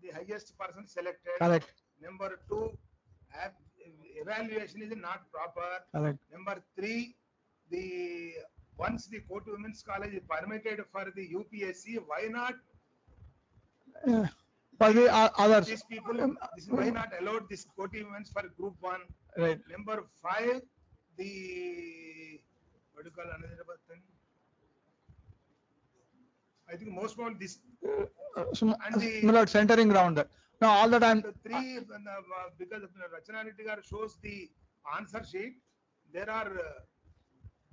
the highest person selected. Correct. Number 2, evaluation is not proper. Correct. Number 3, once the Koti Women's College is permitted for the UPSC, why not For the others. these people? Why not allowed this Koti Women's for Group 1? Right. Number 5, the what do you call another thing? I think most of this Milord, centering around that. Now all the time. 3, because Rachana Reddy garu shows the answer sheet, there are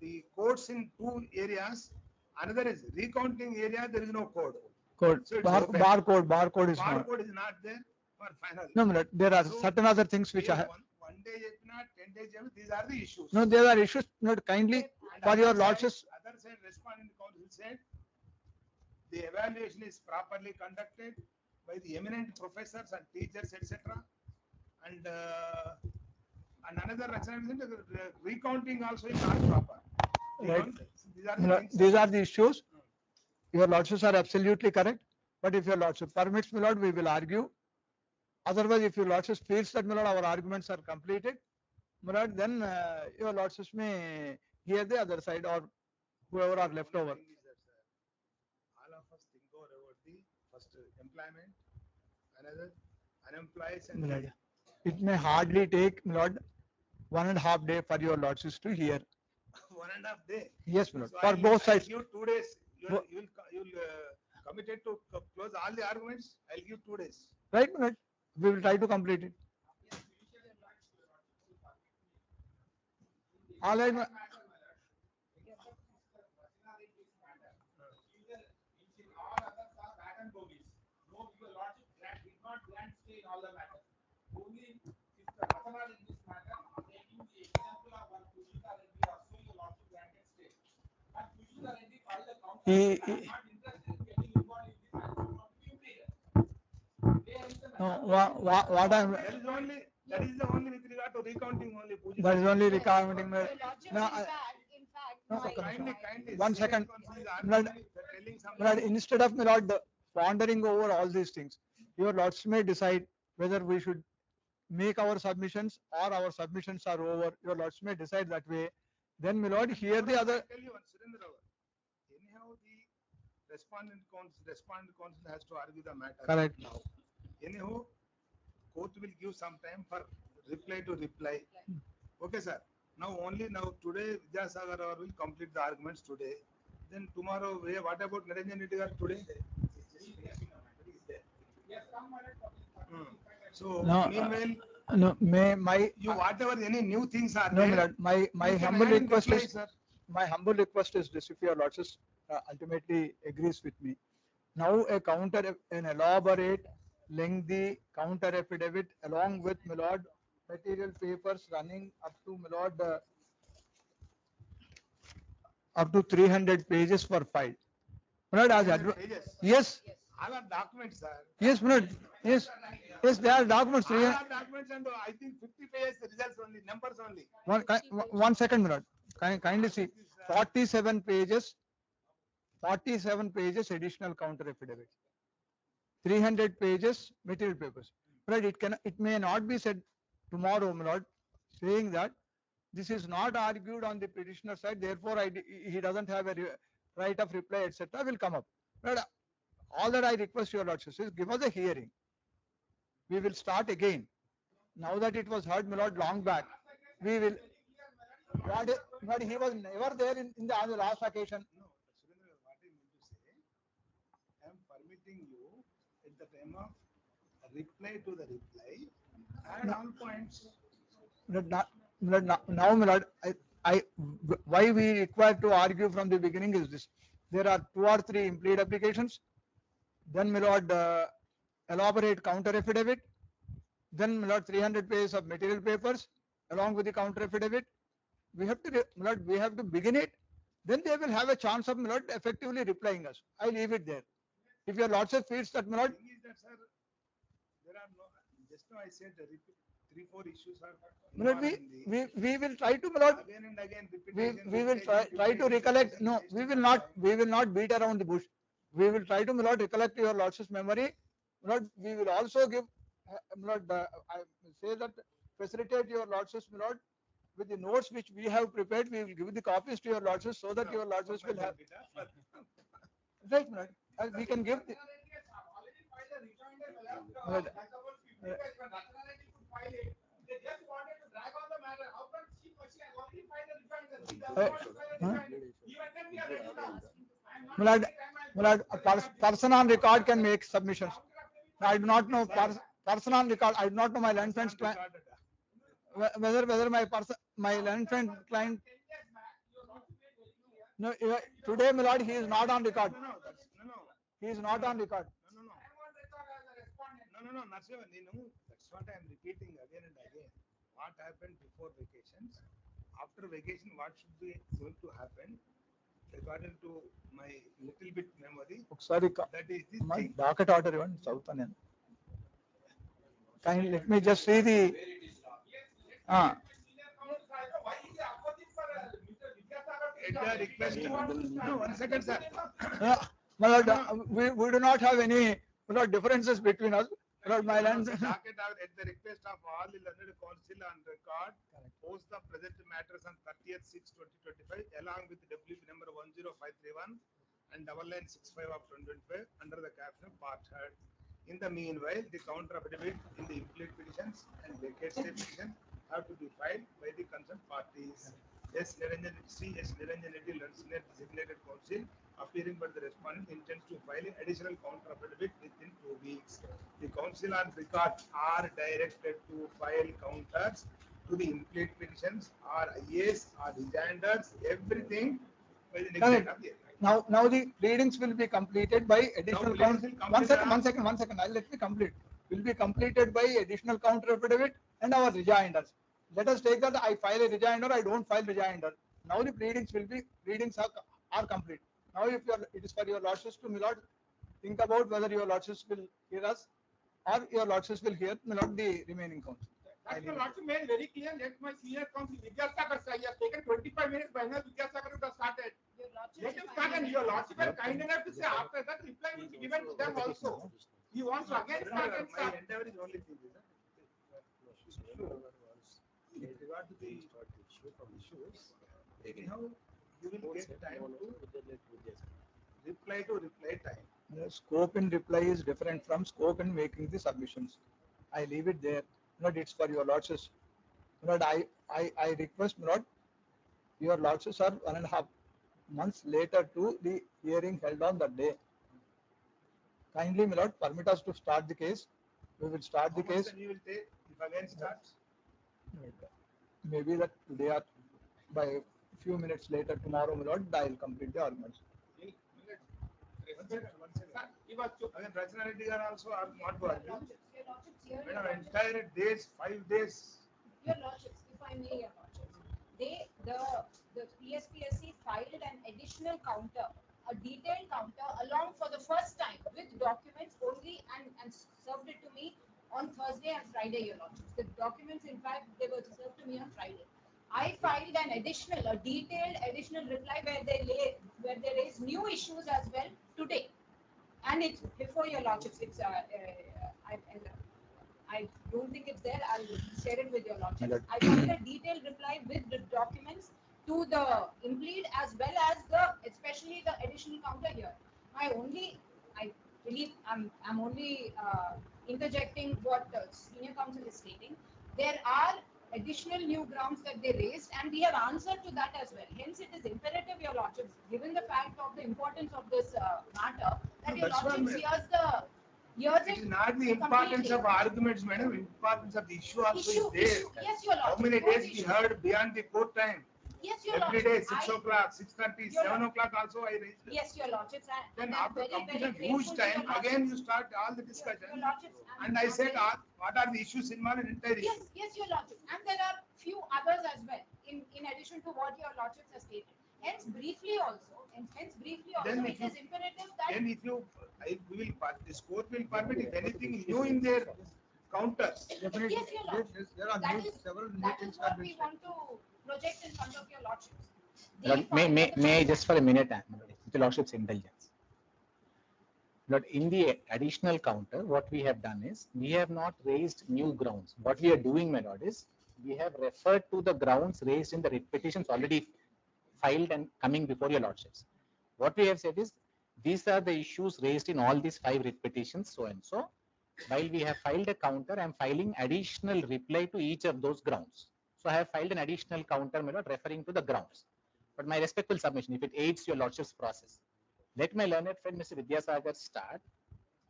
the codes in 2 areas. Another is recounting area. There is no code. Code. So Barcode is not. Barcode is not there for final. No, Milord, there are certain other things which are. One day, 10 days, these are the issues. No, there are issues. Not kindly for your lordships. Other side, respondent council said the evaluation is properly conducted by the eminent professors and teachers, etc. And another recounting also is not proper. Right. These These are the issues. Your lordships are absolutely correct. But if your lordship permits, my lord, we will argue. Otherwise, if your lordship feels that, my lord, our arguments are completed, my lord, then your lordships may hear the other side or whoever are left over. All of us think over about the first employment, another unemployed, and Milord, it may hardly take, my lord, 1.5 days for your lordships to hear. 1.5 days. Yes, my lord. So For both sides. I'll give 2 days. You'll committed to close all the arguments. I'll give 2 days. Right, my lord. We will try to complete it. All right, my what I'm. That is the only with regard to recounting only. That is only recounting. Your lordship, in fact, Kindly. 1 second. Lord, Lord, instead of, my lord, pondering over all these things, your lords may decide whether we should make our submissions or our submissions are over. Your lords may decide that way. Then, my lord, hear the other. tell you one, Surendra Rao. Anyhow, the respondent counsel has to argue the matter. Correct. Now, anyhow, court will give some time for reply to reply. Okay, sir. Now today Vidyasagar will complete the arguments today. Then tomorrow, what about Niranjan Reddy garu today? So No, meanwhile, no, my you whatever any new things are no, my there. lord, my you can humble add and request reply, is sir. my humble request is this: if your lordship ultimately agrees with me, now an elaborate, lengthy counter affidavit along with, my lord, material papers running up to, my lord, up to 300 pages for file. My lord, as 300 pages? yes, All are documents, sir. yes, my lord, yes, they are documents. All are documents, and I think 50 pages results only, numbers only. 1 second, my lord. Kindly see 47 pages. 47 pages additional counter affidavit, 300 pages material papers. But it may not be said tomorrow, my lord, saying that this is not argued on the petitioner side, therefore he doesn't have a right of reply, etc. will come up. But all that I request your lordship is give us a hearing. We will start again. Now that it was heard, my lord, long back, we will. But he was never there in the last occasion. No, Surendra, what I mean to say, I am permitting you at the time of reply to the reply, add all points. Now, my lord, why we require to argue from the beginning is this: there are 2 or 3 implead applications, then, my lord, elaborate counter affidavit, then, my lord, 300 pages of material papers along with the counter affidavit. We have to, my lord, we have to begin it. Then they will have a chance of, my lord, effectively replying us. I leave it there. If your lordship feels that, my The lord, thing is that, sir, there are no. Just now I said 3-4 issues are. my lord, we will try to, my lord, Again and again, we will try to recollect. No, we will not beat around the bush. We will try to, my lord, recollect your lordship's memory Lord, we will also give, Lord, I say that facilitate your lordships, Lord, with the notes which we have prepared, we will give the copies to your lordships so that your lordships will have. Right, Lord. We can give. The, Lord, Lord, Lord, a person on record can make submissions. I do not know person on record. I do not know my land friend's client, whether my land friend client. No, today, my lord, he is not on record. No. He is not on record. No, Narasimha, that's what I am repeating again and again. What happened before vacations? After vacation, what should be going to happen? According to my little bit memory, Sorry, that is the my thing. docket order even south and kindly let me just see the. Request. No, 1 second, sir. My lord, we do not have any differences between us. Lord, my land. Docket order at the request of all the learned council on record, post the present matters on 30th 6/2025 along with WP number 10531 and 9965 of 2025 under the caption part heard. In the meanwhile, the counter affidavit in the implied petitions and vacate stay petition have to be filed by the concerned parties. S. Niranjan Reddy, designated counsel, appearing by the respondent, intends to file an additional counter affidavit within 2 weeks. The counsel on record are directed to file counters to the implied petitions or IAs or rejoinders, everything by the next date of the hearing. Now the readings will be completed by additional pleadings count. will One complete, second. Let me complete. Will be completed by additional counter affidavit and our rejoinders. Let us take that I file a rejoinder, I don't file rejoinder. Now the readings are complete. Now if it is for your lordships to, my lord, think about whether your lordships will hear us or your lordships will hear, my lord, the remaining counsel. That's the lordship made very clear. Let my senior counsel Vidyasagar sir, he has taken 25 minutes by now. Vidyasagar would have started. Let him start, and your lordship are kind enough to say after that reply will be given to them also. He wants to again start and My start. endeavor is only thing is with regard to the issues, anyhow, you will get time to reply time. Scope in reply is different from scope in making the submissions. I leave it there. Not it's for your lordships. Not I request, not your lordships are 1.5 months later to the hearing held on that day. Kindly, my lord, permit us to start the case. We will start the case. You will take if again starts. Maybe that today or by a few minutes later tomorrow, my lord, I will complete the arguments. One second. He was Again, Rachana Reddy are also are not to argue. Your lordships, here, Madam, entire days, 5 days. your lordships, if I may, your lordships, the PSPSC filed an additional counter, a detailed counter, along for the first time with documents only, and served it to me on Thursday and Friday, your lordships. The documents, in fact, they were served to me on Friday. I filed a detailed additional reply where they raised new issues as well today. And it's before your lordships. It's I don't think it's there. I'll share it with your lordships. I filed a detailed reply with the documents to the implead as well as especially the additional counter here. I believe I'm only interjecting what the senior counsel is stating. There are additional new grounds that they raised, and we have answered to that as well. Hence, it is imperative, your lordships, given the fact of the importance of this matter, that your That's why, lordships It is not the importance of arguments, madam. Importance of the issue also is there. Yes, your How lordship. many Both days we issues. heard beyond the court time? Yes, your Every lordship. day, 6 o'clock, 6:30, Your 7 o'clock also I raised. Yes, your lordships. Then I'm after very, very completion grateful huge to time, your again you lordships. start all the Your discussion. lordships, And I said, what are the issues involved in entire issue? Yes, your lordship. And there are few others as well, in addition to what your lordships have stated. Hence, briefly also, Then it if you- is imperative that. Then if we will, this court will permit if anything new in their counters. Definitely. Yes, your lordship. There are That is- several new That things is what have been we said. want to project in front of your lordships. They Lord, find that the may I first- just for a minute, with the lordship's indulgence. But in the additional counter, what we have done is, we have not raised new grounds. What we are doing, my lord, is we have referred to the grounds raised in the writ petitions already filed and coming before your lordships. What we have said is, these are the issues raised in all these 5 writ petitions, so and so. While we have filed a counter, I am filing additional reply to each of those grounds. So I have filed an additional counter, my lord, referring to the grounds. But my respectful submission, if it aids your lordship's process, let my learned friend Mr. Vidyasagar start.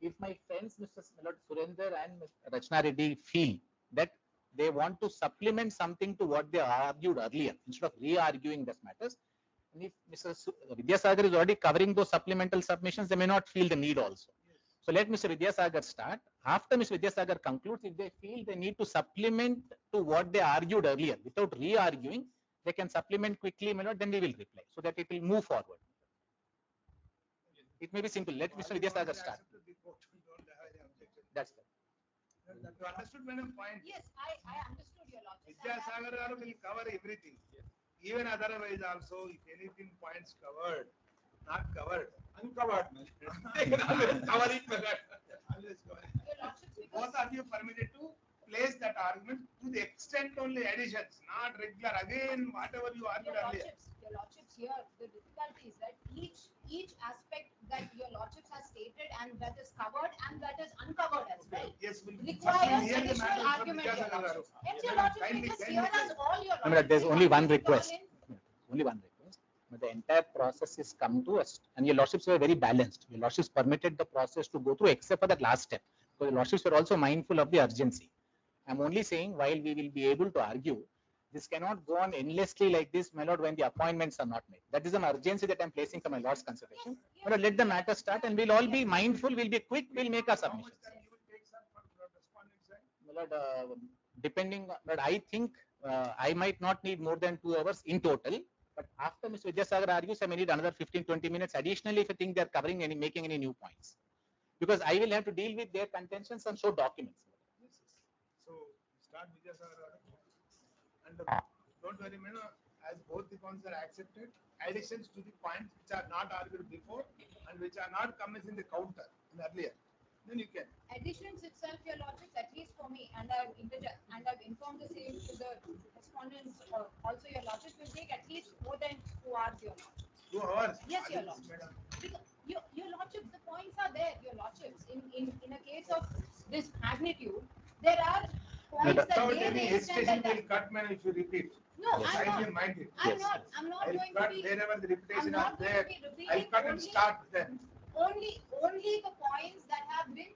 If my friends Mr. Lord Surender and Mr. Rachna Reddy feel that they want to supplement something to what they argued earlier, instead of re-arguing these matters, and if Mr. Vidyasagar is already covering those supplemental submissions, they may not feel the need also. So let Mr. Vidyasagar start. After Mr. Vidyasagar concludes, if they feel they need to supplement to what they argued earlier without re-arguing, they can supplement quickly, my lord, then we will reply so that it will move forward. It may be simple. Let Mr. Vidyasagar start. That's it. You understood, madam, point? Yes, I understood your logic. Vidyasagar garu will cover everything. Even otherwise also, if anything points covered, not covered, Uncovered. They can always cover it, my lord. always covered. Your lordship, Both are you permitted to place that argument to the extent only additions, not regular. Again, whatever you argued earlier. your lordships here, the difficulty is that each aspect that your lordships has stated and that is covered and that is uncovered as well Yes, we'll requires hear the additional matter from argument, your Vidyasagar garu. lordships. Hence, your lordships, Kindly- we just kindly hear us all your No, lordships. there's We only want one you to call request. in. Only one request. But the entire process is come to us, and your lordships were very balanced. Your lordships permitted the process to go through, except for that last step. Because your lordships were also mindful of the urgency. I'm only saying, while we will be able to argue, this cannot go on endlessly like this, my lord, when the appointments are not made. That is an urgency that I'm placing for my lord's consideration. My lord, let the matter start, and we'll all be mindful. We'll be quick. We'll make our How much submissions. time you will take, sir, from the respondent side? My lord, depending, but I think I might not need more than 2 hours in total. But after Mr. Vidyasagar argues, I may need another 15-20 minutes additionally if I think they're covering any, making any new points. Because I will have to deal with their contentions and show documents. Yes, yes. So start Vidyasagar garu. And don't worry, madam, as both the points are accepted, additions to the points which are not argued before and which are not come as in the counter in earlier, then you can. Additions itself, your lordships, at least for me, and I've informed the same to the respondents, also your lordships will take at least more than 2 hours, your lordships. 2 hours. Yes, your Madam. lordship. Because your lordships, the points are there, your lordships. In a case of this magnitude, there are points that Without they any raised and hesitation, that. will cut, madam, if you repeat. No, I'm Kindly not. mind it. I'm Yes. not. I'm not I'll going to cut be. wherever the I'm repetition are not going there. to be I'll repeating cut and only, start then. only the points that have been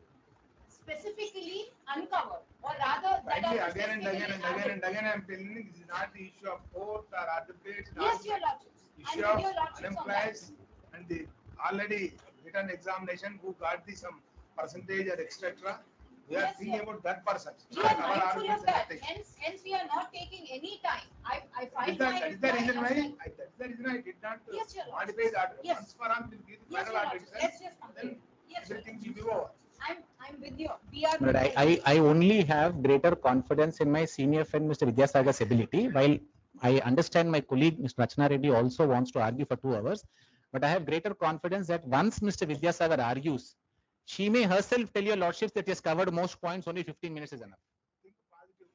specifically uncovered, or rather that Kindly are again and again and specifically again and added. again, I'm telling you, this is not the issue of court or arbitrage. Yes, your lordships. Issue I'm of with your lordships on that. unemployees and the already written examination who got the some percentage or etc. We are Yes, thinking sir. about that person. We not are our mindful arguments of and that. nothing. Hence we are not taking any time. I Is filed that, my is the reason reply why, as well. that's the reason I did not Yes, your modify lordship. the order. Yes. Once for all, we'll give the Yes, final your order lordship. itself. Let's just Then complete. Yes, your everything lordship. will be over. I'm with you. We are. But with you. I only have greater confidence in my senior friend Mr. Vidyasagar's ability. While I understand my colleague Mr. Rachna Reddy also wants to argue for 2 hours, but I have greater confidence that once Mr. Vidyasagar argues, she may herself tell your lordships that he has covered most points, only 15 minutes is enough. Think positive.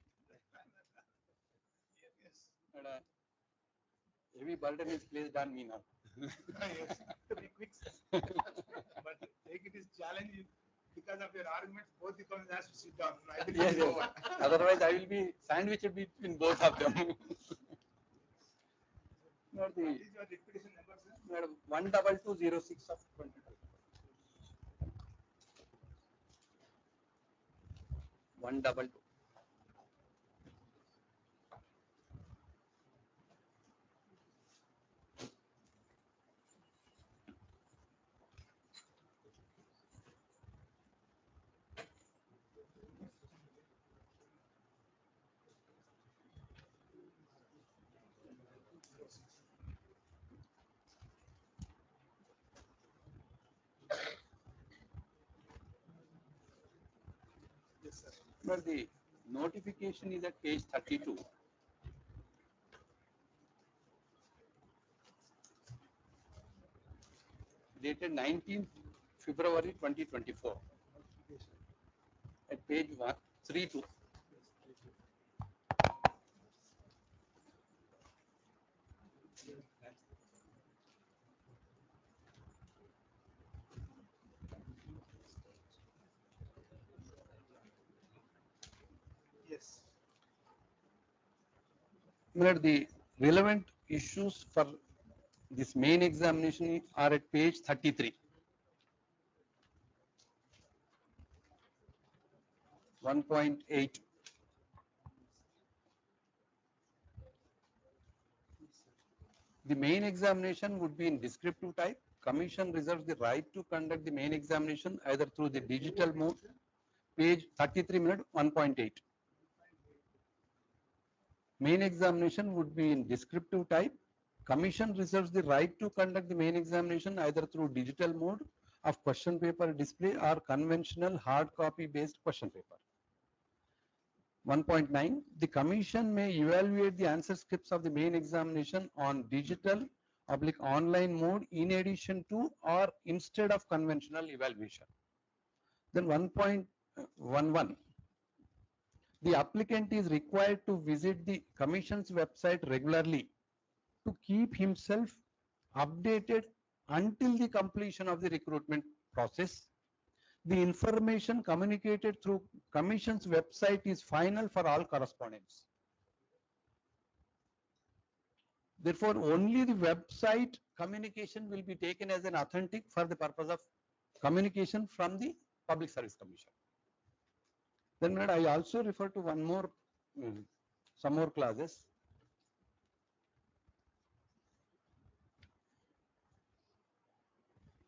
Yes. But, heavy burden is placed on me now. Yes, to be quick, sir. But take it as challenge because of your arguments, both the comments has to sit down. I will Yes, be yes. over. Otherwise, I will be sandwiched between both of them. Not What the is your repetition number, sir? 12206 of 22. 122. Yes, sir. But the notification is at page 32. Dated 19th February 2024. At page 132. Yes. The relevant issues for this main examination are at page 33. 1.8. The main examination would be in descriptive type. Commission reserves the right to conduct the main examination either through the digital mode. Page 33 minute 1.8. Main examination would be in descriptive type. Commission reserves the right to conduct the main examination either through digital mode of question paper display or conventional hard copy based question paper. 1.9. The Commission may evaluate the answer scripts of the main examination on digital / online mode in addition to or instead of conventional evaluation. Then 1.11. The applicant is required to visit the Commission's website regularly to keep himself updated until the completion of the recruitment process. The information communicated through Commission's website is final for all correspondence. Therefore, only the website communication will be taken as an authentic for the purpose of communication from the Public Service Commission. Then I also refer to one more, some more clauses.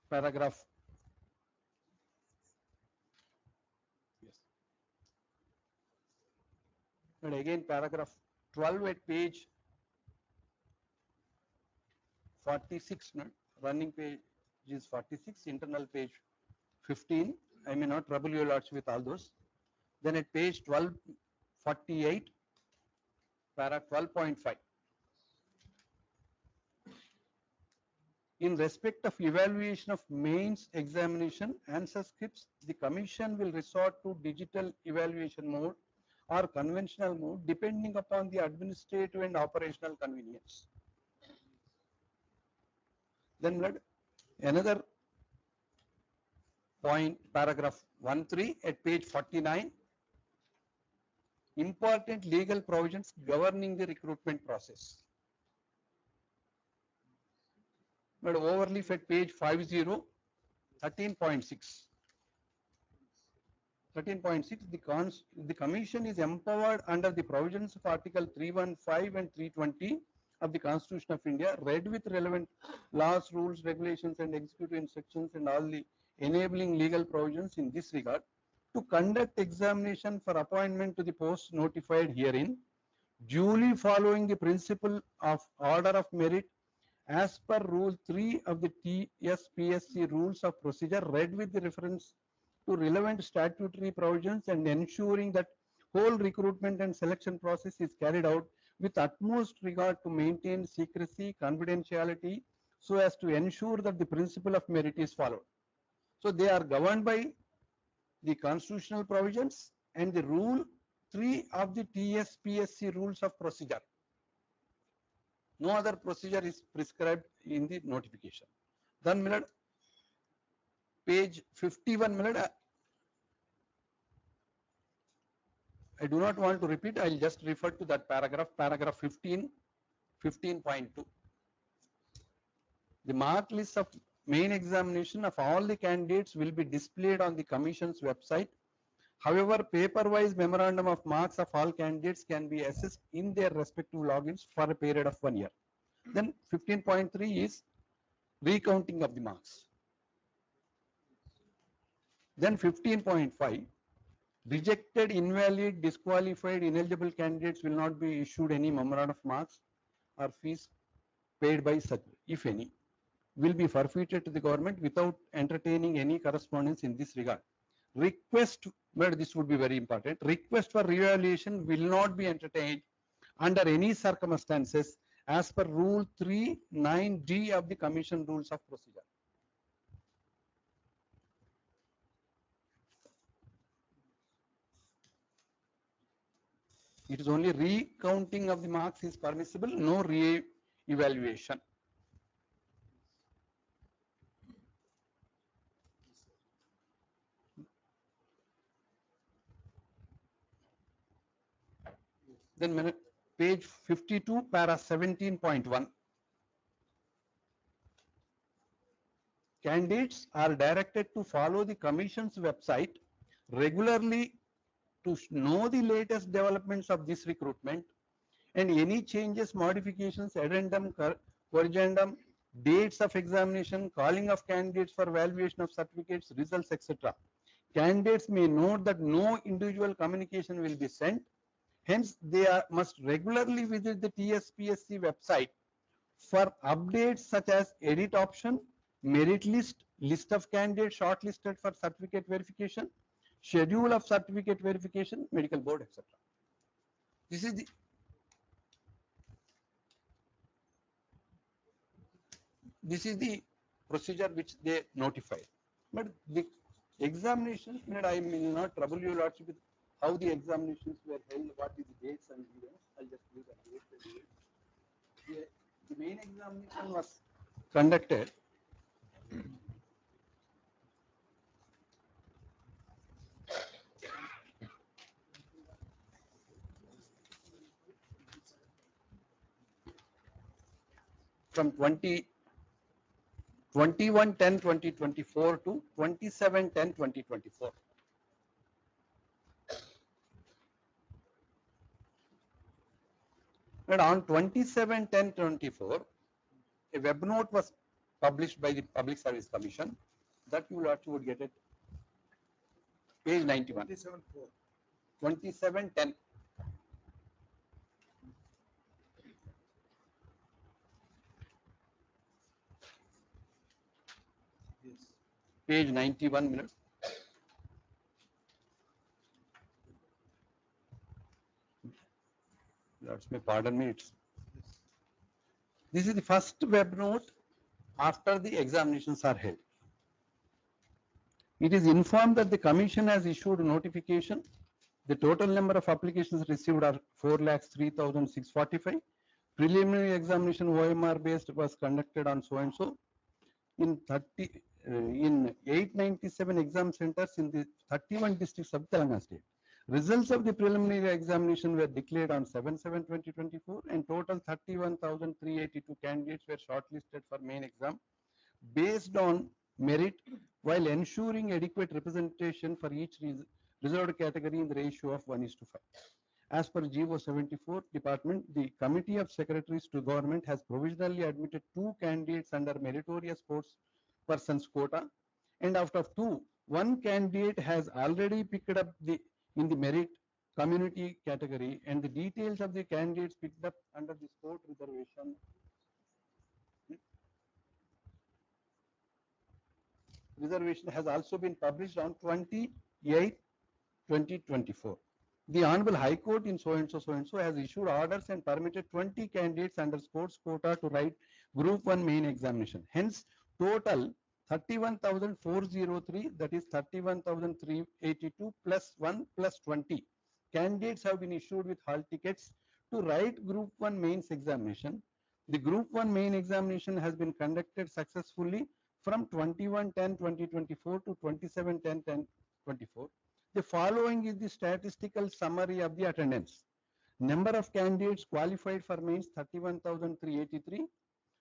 Paragraph. Yes. And again paragraph 12 at page 46, running page is 46, internal page 15. I may not trouble you lots with all those. Then at page 1248, para 12.5. In respect of evaluation of mains examination answer scripts, the Commission will resort to digital evaluation mode or conventional mode depending upon the administrative and operational convenience. Then another point, paragraph 13 at page 49, important legal provisions governing the recruitment process. But overleaf at page 50, 13.6. 13.6, the Commission is empowered under the provisions of Article 315 and 320 of the Constitution of India, read with relevant laws, rules, regulations and executive instructions and all the enabling legal provisions in this regard, to conduct examination for appointment to the post notified herein, duly following the principle of order of merit as per Rule 3 of the TSPSC Rules of Procedure, read with the reference to relevant statutory provisions and ensuring that whole recruitment and selection process is carried out with utmost regard to maintain secrecy, confidentiality, so as to ensure that the principle of merit is followed. So they are governed by the constitutional provisions and the Rule 3 of the TSPSC Rules of Procedure. No other procedure is prescribed in the notification. Then page 51, I do not want to repeat, I will just refer to that paragraph, paragraph 15, 15.2. The mark list of main examination of all the candidates will be displayed on the Commission's website. However, paper-wise memorandum of marks of all candidates can be assessed in their respective logins for a period of 1 year. Then 15.3 is recounting of the marks. Then 15.5, rejected, invalid, disqualified, ineligible candidates will not be issued any memorandum of marks or fees paid by such, if any, will be forfeited to the government without entertaining any correspondence in this regard. Request, but this would be very important, request for reevaluation will not be entertained under any circumstances as per Rule 3(9)(d) of the Commission Rules of Procedure. It is only recounting of the marks is permissible, no re-evaluation. Then page 52, para 17.1. Candidates are directed to follow the Commission's website regularly to know the latest developments of this recruitment and any changes, modifications, addendum, corrigendum, dates of examination, calling of candidates for valuation of certificates, results, etc. Candidates may note that no individual communication will be sent. Hence, they must regularly visit the TSPSC website for updates such as edit option, merit list, list of candidates shortlisted for certificate verification, schedule of certificate verification, medical board, etc. This is the procedure which they notify. But the examinations, I will not trouble you lots with how the examinations were held, what is the dates and events. I'll just give the dates and events. The main examination was conducted from 21/10/2024 to 27/10/2024. And on 27/10/24, a web note was published by the Public Service Commission that you would get it. Page 91. 27/10. Page 91 minutes. Pardon me. This is the first web note after the examinations are held. It is informed that the Commission has issued a notification. The total number of applications received are 4,03,645. Preliminary examination OMR based was conducted on so and so. In 897 exam centers in the 31 districts of Telangana state. Results of the preliminary examination were declared on 7/7/2024 and total 31,382 candidates were shortlisted for main exam based on merit while ensuring adequate representation for each reserved category in the ratio of 1:5. As per GO 74 department, the Committee of Secretaries to Government has provisionally admitted 2 candidates under meritorious sports persons quota, and out of 2, 1 candidate has already picked up in the merit community category, and the details of the candidates picked up under the sport reservation has also been published on 28/2024. The Honorable High Court in so and so has issued orders and permitted 20 candidates under sports quota to write Group 1 main examination. Hence, total 31,403, that is 31,382 plus 1 plus 20 candidates have been issued with hall tickets to write Group 1 mains examination. The Group 1 main examination has been conducted successfully from 21/10/2024 to 27/10/2024. The following is the statistical summary of the attendance. Number of candidates qualified for mains 31,383.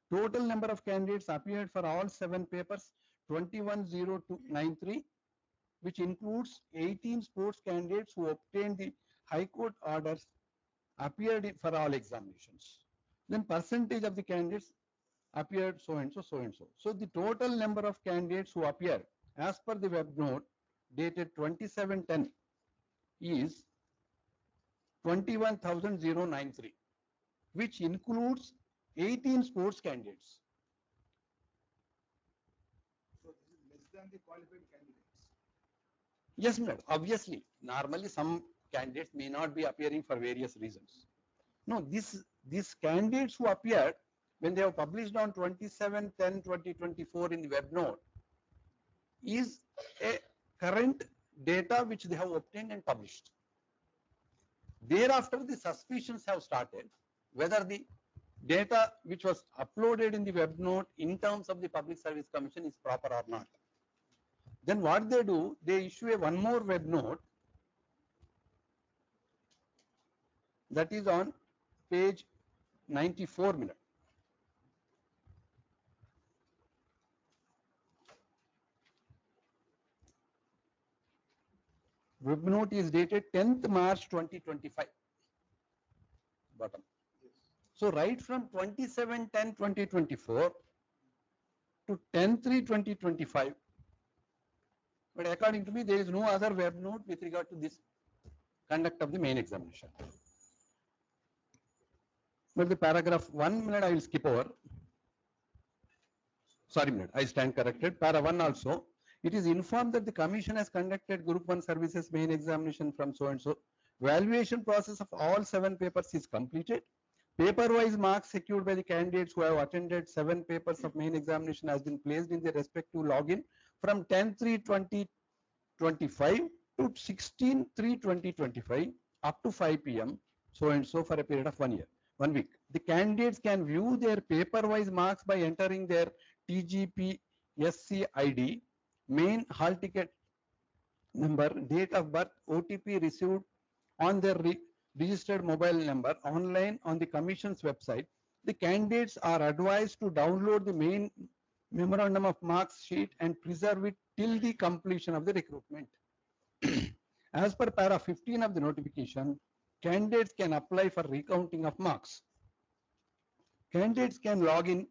Total number of candidates appeared for all 7 papers 21,093, which includes 18 sports candidates who obtained the High Court orders appeared for all examinations. Then percentage of the candidates appeared so and so, so and so. So the total number of candidates who appeared as per the web note dated 27/10 is 21,093, which includes 18 sports candidates. So this is less than the qualified candidates. Yes, madam. Obviously, normally some candidates may not be appearing for various reasons. No, these candidates who appeared when they have published on 27/10/2024 in the web note is a current data which they have obtained and published. Thereafter, the suspicions have started whether the data which was uploaded in the web note in terms of the Public Service Commission is proper or not. Then what they do, they issue a one more web note that is on page 94 minute. Web note is dated 10th March 2025. Bottom. So right from 27/10/2024 to 10/3/2025. But according to me, there is no other web note with regard to this conduct of the main examination. But the paragraph 1 minute I will skip over. Sorry, minute, I stand corrected. Para 1 also. It is informed that the commission has conducted Group 1 services main examination from so and so. Valuation process of all 7 papers is completed. Paper-wise marks secured by the candidates who have attended 7 papers of main examination has been placed in their respective login from 10/3/2025 to 16/3/2025 up to 5 p.m. so and so for a period of 1 year, 1 week. The candidates can view their paper-wise marks by entering their TGPSC ID, main hall ticket number, date of birth, OTP received on their registered mobile number online on the Commission's website. The candidates are advised to download the main memorandum of marks sheet and preserve it till the completion of the recruitment. As per para 15 of the notification, candidates can apply for recounting of marks. Candidates can log in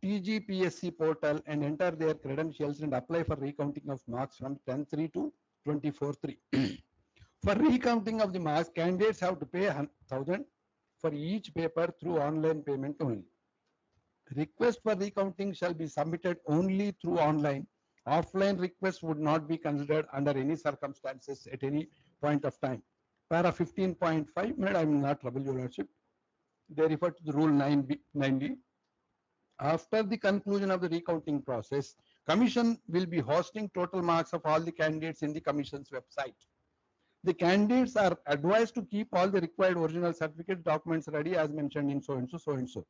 TGPSC portal and enter their credentials and apply for recounting of marks from 10/3 to 24/3. For recounting of the marks, candidates have to pay 1,000 for each paper through online payment only. Request for recounting shall be submitted only through online. Offline request would not be considered under any circumstances at any point of time. Para 15.5, I will not trouble your lordship. They refer to the rule 9B. After the conclusion of the recounting process, Commission will be hosting total marks of all the candidates in the Commission's website. The candidates are advised to keep all the required original certificate documents ready as mentioned in so and so, so and so.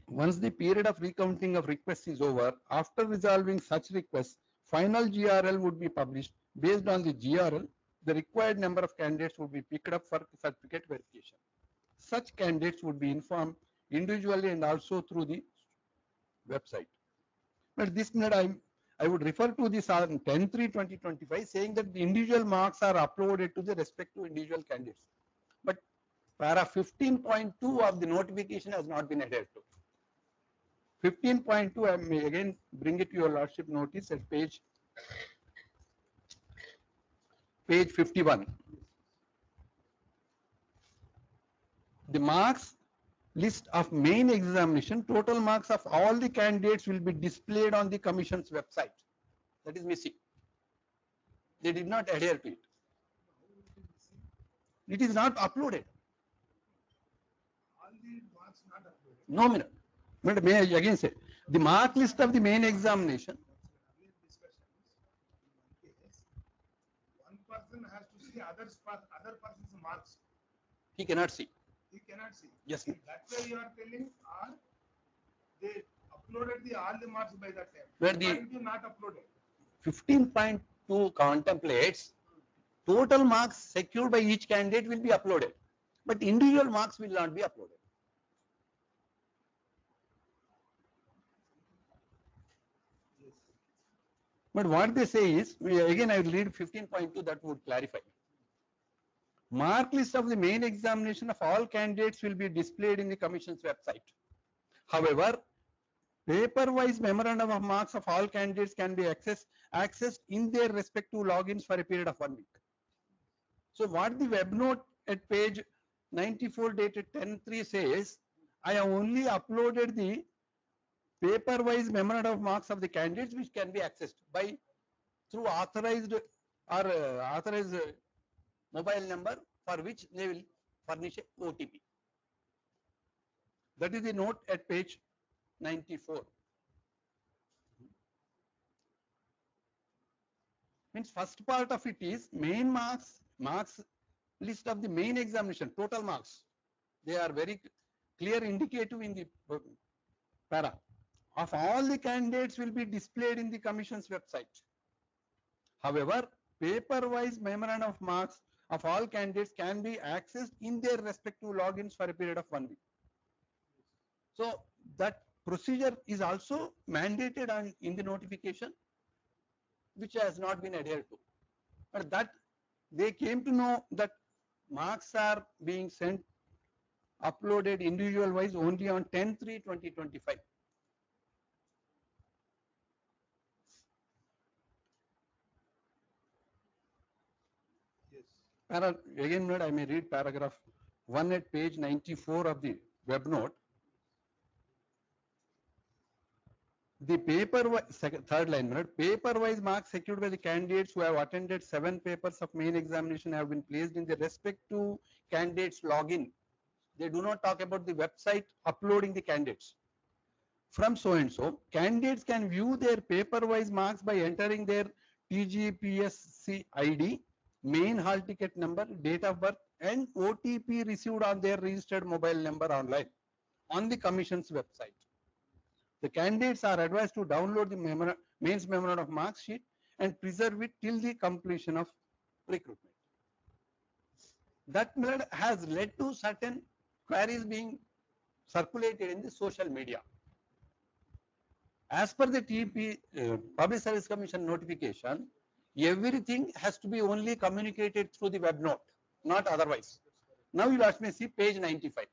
Once the period of recounting of requests is over, after resolving such requests, final GRL would be published. Based on the GRL, the required number of candidates would be picked up for certificate verification. Such candidates would be informed individually and also through the website. But this minute I would refer to this on 10/3/2025 saying that the individual marks are uploaded to the respective individual candidates. But para 15.2 of the notification has not been adhered to. 15.2, I may again bring it to your lordship notice at page 51. The marks list of main examination, total marks of all the candidates will be displayed on the Commission's website. That is missing. They did not adhere to it. It is not uploaded. All the marks not uploaded. No, minute. But may I again say, the mark list of the main examination. Earlier discussions, in one case, one person has to see other person's marks. He cannot see. He cannot see. Yes, If that way you are telling, or they uploaded all the marks by that time. Where the- Why did you not uploaded? 15.2 contemplates total marks secured by each candidate will be uploaded, but individual marks will not be uploaded. But what they say is, again I will read 15.2 that would clarify. Mark list of the main examination of all candidates will be displayed in the Commission's website. However, paper-wise memorandum of marks of all candidates can be accessed in their respective logins for a period of 1 week. So what the web note at page 94 dated 10/3 says, I have only uploaded the paper-wise memorandum of marks of the candidates which can be accessed by through authorized mobile number for which they will furnish a OTP. That is the note at page 94. Means first part of it is main marks list of the main examination, total marks. They are very clear indicative in the para. Of all the candidates will be displayed in the commission's website. However, paper-wise memorandum of marks of all candidates can be accessed in their respective logins for a period of 1 week. So that procedure is also mandated in the notification, which has not been adhered to. But that they came to know that marks are being sent, uploaded individual wise only on 10/3/2025. Yes. Again, I may read paragraph 1 at page 94 of the web note. The third line, paper-wise marks secured by the candidates who have attended 7 papers of main examination have been placed in the respective candidates login. They do not talk about the website uploading the candidates. From so and so, candidates can view their paper-wise marks by entering their TGPSC ID, main hall ticket number, date of birth, and OTP received on their registered mobile number online on the Commission's website. The candidates are advised to download the mains memorandum of marks sheet and preserve it till the completion of recruitment. That method has led to certain queries being circulated in the social media. As per the Public Service Commission notification, everything has to be only communicated through the web note, not otherwise. Now you ask me, see page 95.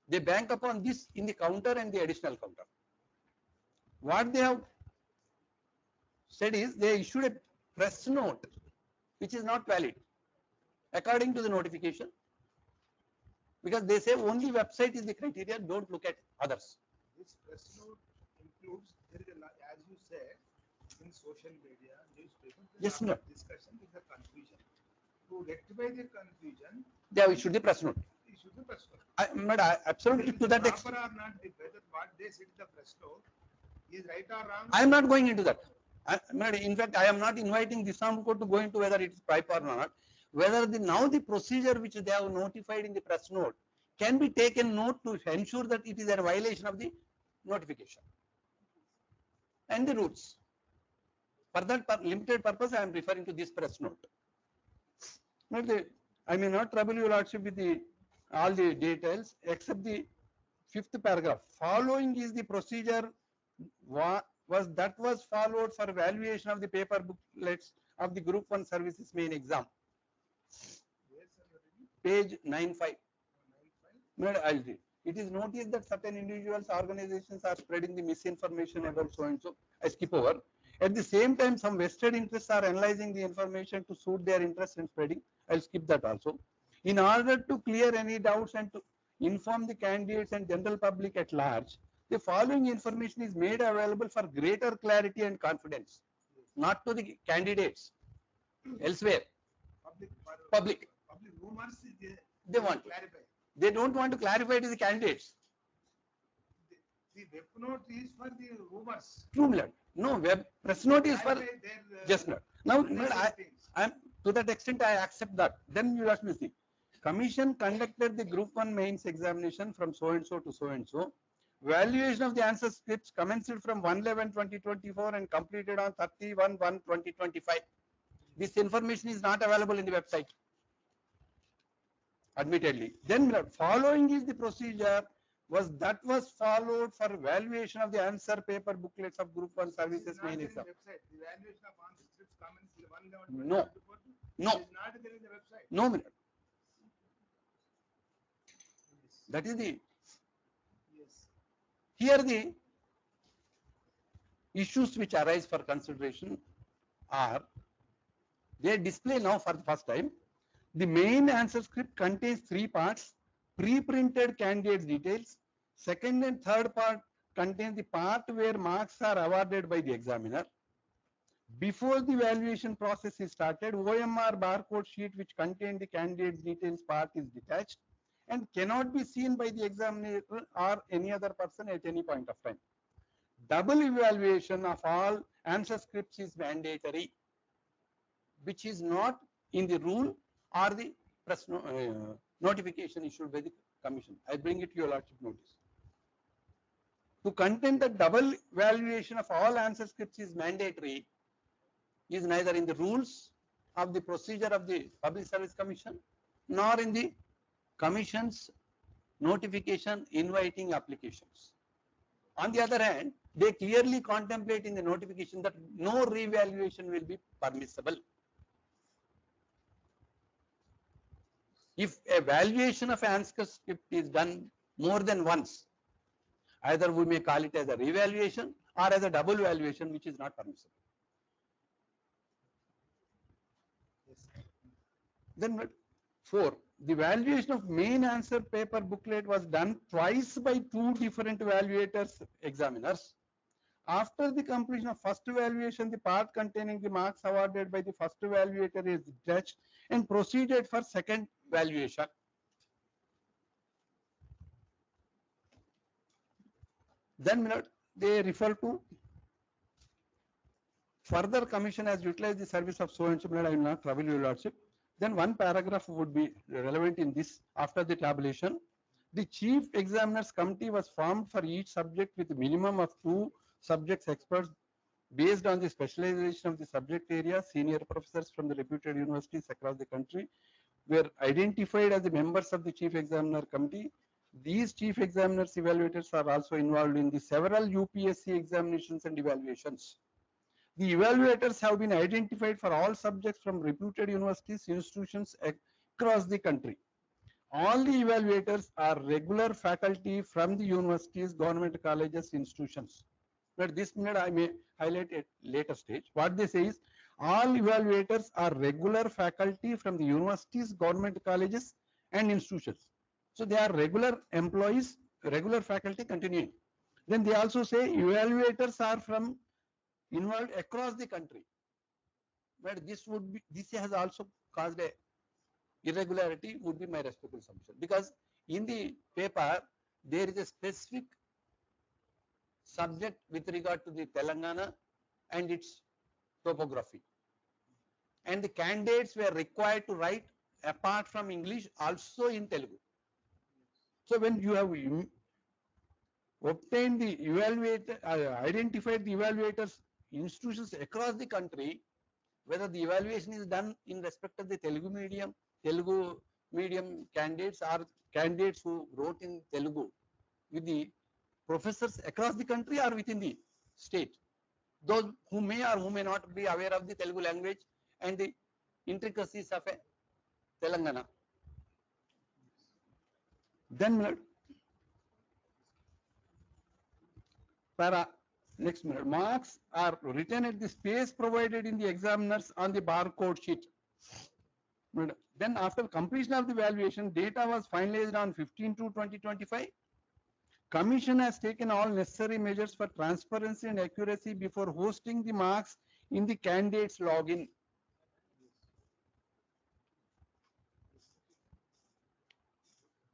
They bank upon this in the counter and the additional counter. What they have said is they issued a press note which is not valid according to the notification, because they say only website is the criteria, don't look at others. This press note includes, there is a, as you said, in social media, newspaper, Yes, no. discussion with the confusion. To rectify the confusion, They have issued the press note. issue the press note. Absolutely to that Proper extent. or not, whether what they said in the press note is right or wrong. I am not going into that. In fact, I am not inviting the Disarmed Court to go into whether it is proper or not. Whether now the procedure which they have notified in the press note can be taken note to ensure that it is a violation of the notification and the rules. For that limited purpose, I am referring to this press note. I may not trouble your lordship with all the details except the 5th paragraph. Following is the procedure was followed for evaluation of the paper booklets of the Group 1 services main exam. Yes, sir, Page 95. I'll read. It is noticed that certain individuals, organizations are spreading the misinformation about so and so. I skip over. At the same time, some vested interests are analyzing the information to suit their interest in spreading. I'll skip that also. In order to clear any doubts and to inform the candidates and general public at large, the following information is made available for greater clarity and confidence, not to the candidates elsewhere. Public. Public rumors, They want to. clarify. They don't want to clarify to the candidates. The web note is for the rumors. True, Milord. No, web press note is for Clarify their, just not. Now, unnecessary Milord, things. I am to that extent I accept that. Then you ask me, see, Commission conducted the Group 1 mains examination from so and so to so and so. Valuation of the answer scripts commenced from 1/11/2024 and completed on 31/1/2025. This information is not available in the website, admittedly. Then following is the procedure was followed for valuation of the answer paper booklets of Group 1 services main exam. Website. The valuation of answer scripts comments in 1/11/2024. No. No. It is not there in the website. No, Milord. That is the Yes. here the issues which arise for consideration are they display now for the first time. The main answer script contains 3 parts: pre-printed candidates details. Second and third part contains the part where marks are awarded by the examiner. Before the evaluation process is started, OMR barcode sheet which contains the candidates details part is detached and cannot be seen by the examiner or any other person at any point of time. Double evaluation of all answer scripts is mandatory, which is not in the rule or the notification issued by the commission. I bring it to your lordship notice. To contend that double valuation of all answer scripts is mandatory is neither in the rules of the procedure of the Public Service Commission nor in the Commission's notification inviting applications. On the other hand, they clearly contemplate in the notification that no revaluation will be permissible. If a valuation of answer script is done more than once, either we may call it as a revaluation or as a double valuation, which is not permissible. Then 4, the valuation of main answer paper booklet was done twice by 2 different evaluators examiners. After the completion of first evaluation, the part containing the marks awarded by the first evaluator is detached and proceeded for second valuation. Then they refer to further commission has utilized the service of so and so. I will not trouble your lordship. Then one paragraph would be relevant in this. After the tabulation, the chief examiners committee was formed for each subject with a minimum of 2 subjects experts based on the specialization of the subject area. Senior professors from the reputed universities across the country were identified as the members of the chief examiner committee. These chief examiners evaluators are also involved in the several UPSC examinations and evaluations. The evaluators have been identified for all subjects from reputed universities, institutions across the country. All the evaluators are regular faculty from the universities, government colleges, institutions. But this minute I may highlight at later stage. What they say is all evaluators are regular faculty from the universities, government colleges and institutions. So they are regular employees, regular faculty continuing. Then they also say evaluators are from involved across the country. But this has also caused a irregularity, would be my respectful assumption, because in the paper there is a specific subject with regard to the Telangana and its topography, and the candidates were required to write apart from English also in Telugu. So when you have obtained the evaluator, identified the evaluators institutions across the country, whether the evaluation is done in respect of the Telugu medium candidates or candidates who wrote in Telugu with the professors across the country or within the state, those who may or who may not be aware of the Telugu language and the intricacies of a Telangana. Then next minute, marks are written at the space provided in the examiners on the barcode sheet. Then after completion of the evaluation, data was finalized on 15/2/2025. Commission has taken all necessary measures for transparency and accuracy before hosting the marks in the candidates login.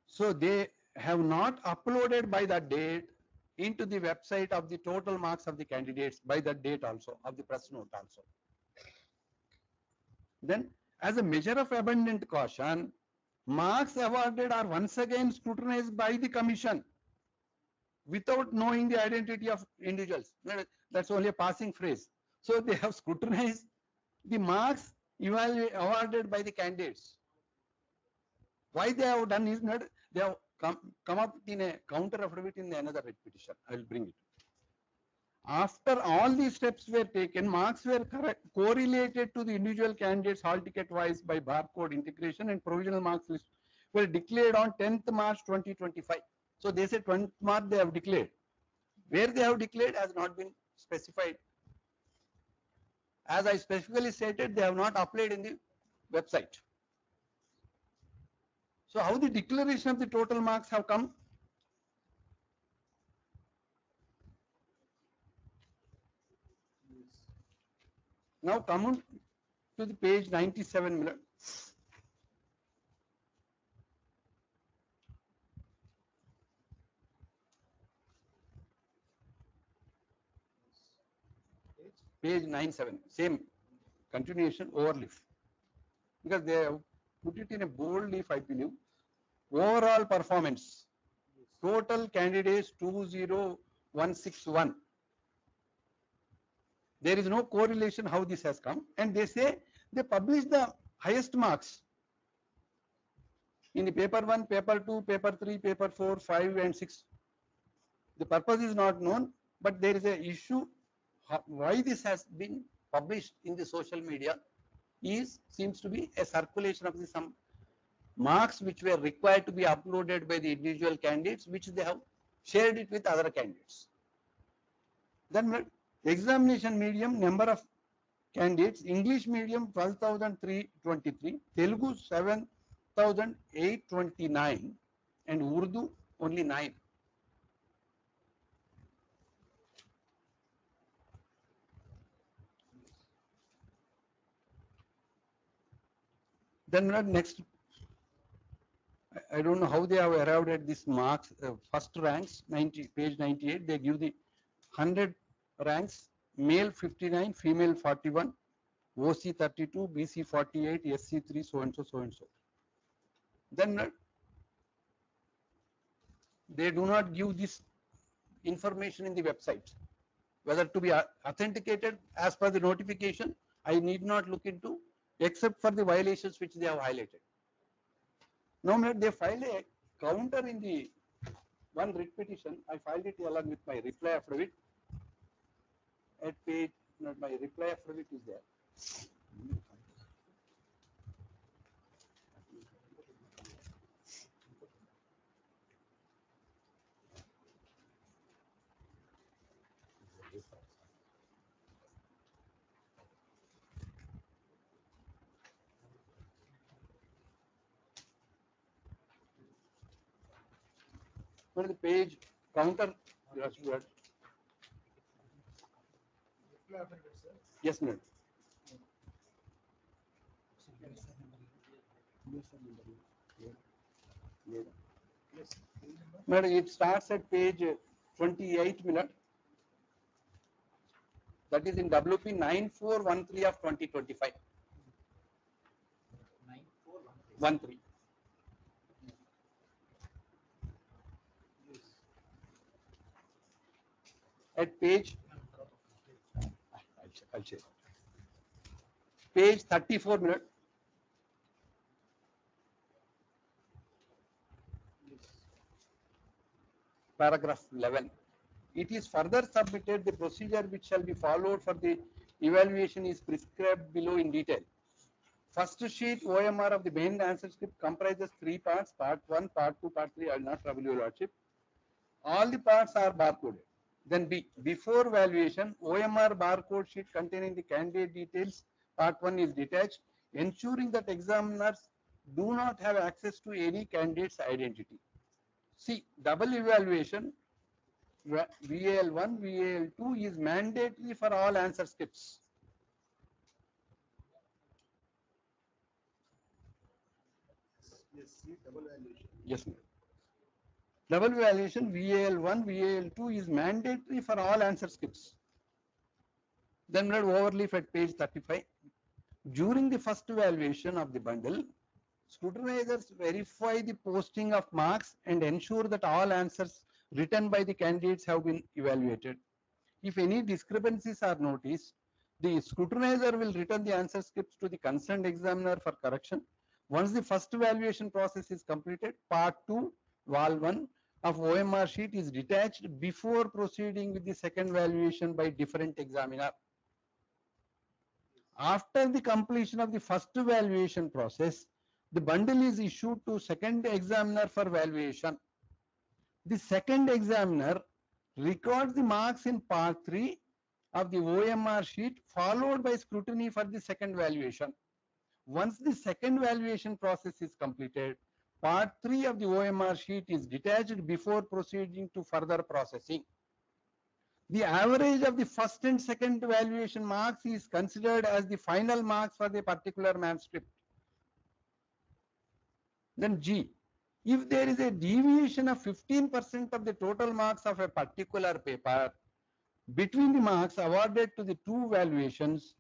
So they have not uploaded by that date into the website of the total marks of the candidates by that date also, of the press note also. Then as a measure of abundant caution, marks awarded are once again scrutinized by the commission without knowing the identity of individuals. That's only a passing phrase. So they have scrutinized the marks awarded by the candidates. Why they have done is not, they have come up in a counter affidavit in another writ petition. I will bring it. After all these steps were taken, marks were correlated to the individual candidates hall ticket wise by barcode integration, and provisional marks list were declared on 10th March 2025. So they say 20th March they have declared. Where they have declared has not been specified. As I specifically stated, they have not applied in the website. So how the declaration of the total marks have come? Now come on to the page 97. Page 97, same continuation overleaf, because they have put it in a bold leaf, I believe. Overall performance, total candidates 20161. There is no correlation how this has come, and they say they publish the highest marks in the paper 1, paper 2, paper 3, paper 4, 5 and 6. The purpose is not known, but there is a issue why this has been published in the social media seems to be a circulation of some marks which were required to be uploaded by the individual candidates, which they have shared it with other candidates. Then examination medium, number of candidates, English medium 12,323, Telugu 7,829 and Urdu only 9. Then next, I don't know how they have arrived at this marks. First ranks, page 98, they give the 100 ranks, male 59, female 41, OC 32, BC 48, SC 3, so and so, so and so. Then they do not give this information in the website. Whether to be authenticated as per the notification, I need not look into, except for the violations which they have highlighted. Now they filed a counter in the one writ petition. I filed it along with my reply affidavit. At page, my reply affidavit is there. What is the page counter? Yes, madam. Madam, it starts at page 28 minute. That is in WP 9413 of 2025. 9413. At page, I'll check. Page 34 minute. Paragraph 11. It is further submitted the procedure which shall be followed for the evaluation is prescribed below in detail. First sheet OMR of the main answer script comprises 3 parts, part 1, part 2, part 3. I will not trouble your lordship. All the parts are barcoded. Then B, before valuation, OMR barcode sheet containing the candidate details, part 1 is detached, ensuring that examiners do not have access to any candidate's identity. C, double evaluation, VAL1, VAL2 is mandatory for all answer scripts. Yes, double valuation. Yes, ma'am. Double valuation VAL1, VAL2 is mandatory for all answer scripts. Then let overleaf at page 35. During the first evaluation of the bundle, scrutinizers verify the posting of marks and ensure that all answers written by the candidates have been evaluated. If any discrepancies are noticed, the scrutinizer will return the answer scripts to the concerned examiner for correction. Once the first evaluation process is completed, part 2, Val 1 of OMR sheet is detached before proceeding with the second valuation by different examiner. After the completion of the first valuation process, the bundle is issued to second examiner for valuation. The second examiner records the marks in part 3 of the OMR sheet, followed by scrutiny for the second valuation. Once the second valuation process is completed, part 3 of the OMR sheet is detached before proceeding to further processing. The average of the first and second valuation marks is considered as the final marks for the particular manuscript. Then G, if there is a deviation of 15% of the total marks of a particular paper between the marks awarded to the two valuations,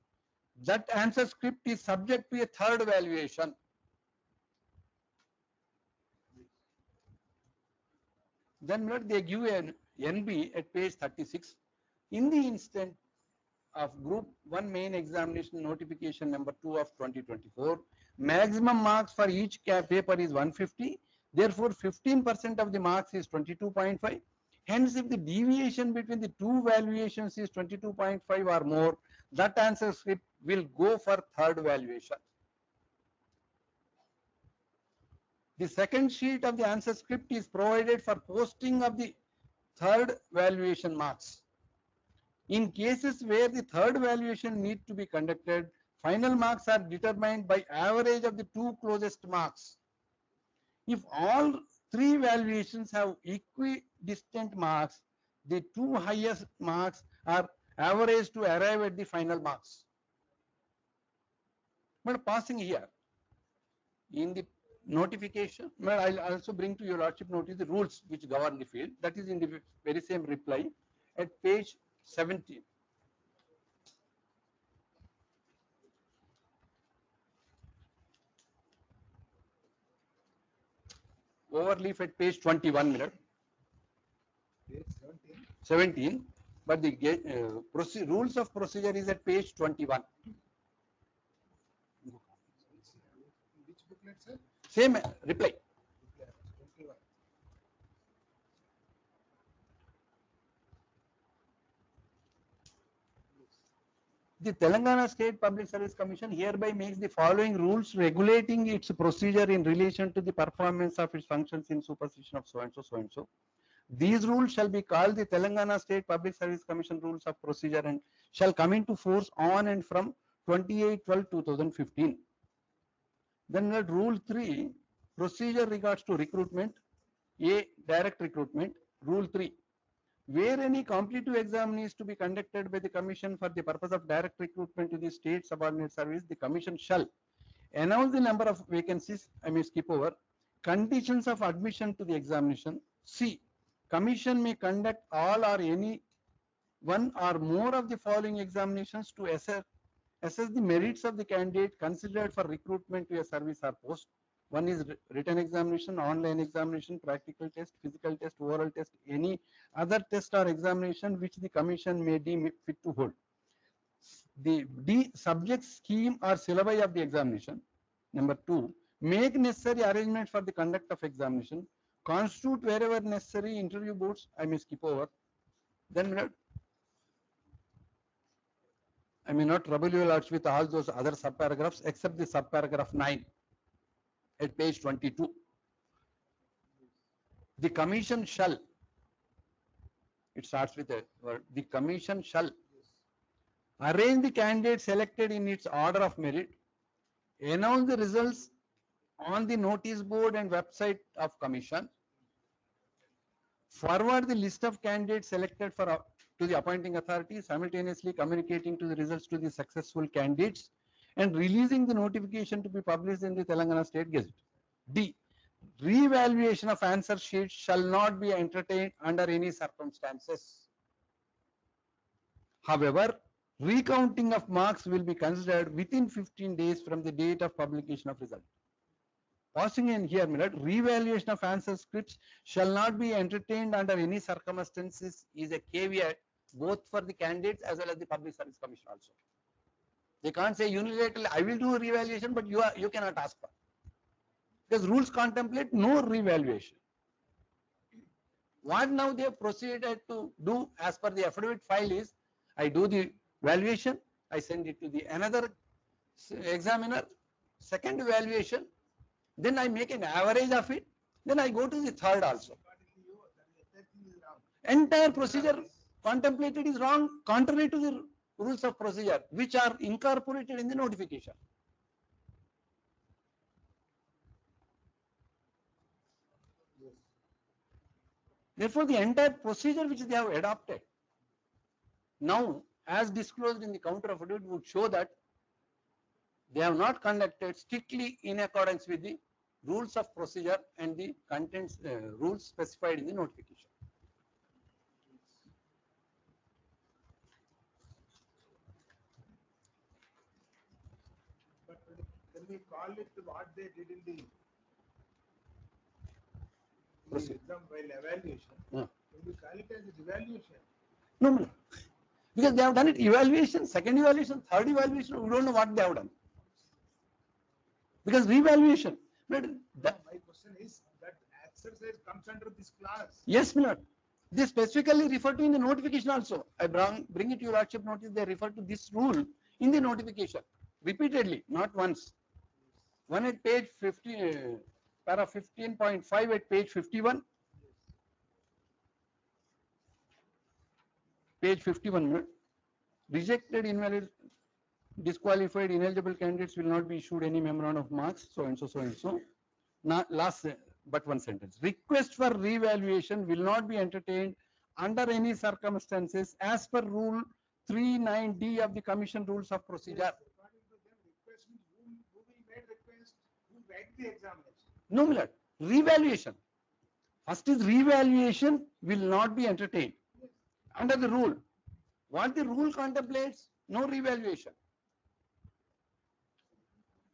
that answer script is subject to a third valuation. Then let they give an NB at page 36. In the instant of group 1 main examination notification number 2 of 2024, maximum marks for each paper is 150. Therefore, 15% of the marks is 22.5. Hence, if the deviation between the two valuations is 22.5 or more, that answer script will go for third valuation. The second sheet of the answer script is provided for posting of the third valuation marks. In cases where the third valuation needs to be conducted, final marks are determined by average of the two closest marks. If all three valuations have equidistant marks, the two highest marks are averaged to arrive at the final marks. But passing here, in the notification, I'll also bring to your lordship notice the rules which govern the field. That is in the very same reply at page 17. Overleaf at page 21, minute. Page 17, but the rules of procedure is at page 21. Which booklet, sir? Same reply. 21. The Telangana State Public Service Commission hereby makes the following rules regulating its procedure in relation to the performance of its functions in supervision of so and so, so and so. These rules shall be called the Telangana State Public Service Commission Rules of Procedure and shall come into force on and from 28/12/2015. Then at Rule 3, procedure regards to recruitment, A, direct recruitment. Rule 3, where any competitive exam is to be conducted by the Commission for the purpose of direct recruitment to the state subordinate service, the Commission shall announce the number of vacancies, I may skip over, conditions of admission to the examination. C, Commission may conduct all or any one or more of the following examinations to assess the merits of the candidate considered for recruitment to a service or post. One is written examination, online examination, practical test, physical test, oral test, any other test or examination which the Commission may deem fit to hold. The D, subject, scheme or syllabi of the examination. Number 2, make necessary arrangements for the conduct of examination, constitute wherever necessary interview boards, I may skip over. Then I may not trouble you lots with all those other subparagraphs except the subparagraph 9 at page 22. The Commission shall, it starts with a word, the Commission shall arrange the candidate selected in its order of merit, announce the results on the notice board and website of Commission, forward the list of candidates selected for to the appointing authority, simultaneously communicating to the results to the successful candidates and releasing the notification to be published in the Telangana State Gazette. D, re-evaluation of answer sheets shall not be entertained under any circumstances. However, recounting of marks will be considered within 15 days from the date of publication of result. Passing in here, re-evaluation of answer scripts shall not be entertained under any circumstances is a caveat both for the candidates as well as the Public Service Commission also. They can't say unilaterally, I will do a re-evaluation, but you cannot ask for. Because rules contemplate no re-evaluation. What now they have proceeded to do as per the affidavit file is, I do the valuation, I send it to the another examiner, second evaluation, then I make an average of it, then I go to the third also. Entire procedure contemplated is wrong, contrary to the rules of procedure, which are incorporated in the notification. Therefore, the entire procedure which they have adopted now, as disclosed in the counter affidavit, would show that they have not conducted strictly in accordance with the rules of procedure and the contents rules specified in the notification. But can we call it what they did in the Proceed. exam while evaluation, Yeah. when you call it as evaluation, No, no. Because they have done it evaluation, second evaluation, third evaluation, we don't know what they have done. Because revaluation, but that, my question is that exercise comes under this class. yes, my lord. They specifically refer to in the notification also. I bring it to your lordship notice, they refer to this rule in the notification repeatedly, not once. One at page 50, para 15.5 at page 51. Page 51, my lord. Rejected, invalid, disqualified, ineligible candidates will not be issued any memorandum of marks, so and so, so and so. Now, last, but one sentence. Request for revaluation will not be entertained under any circumstances as per rule 39D of the Commission Rules of Procedure. According to them, request means who will make request, who write the examination. No, my lord. Revaluation. First is revaluation will not be entertained under the rule. What the rule contemplates? No revaluation.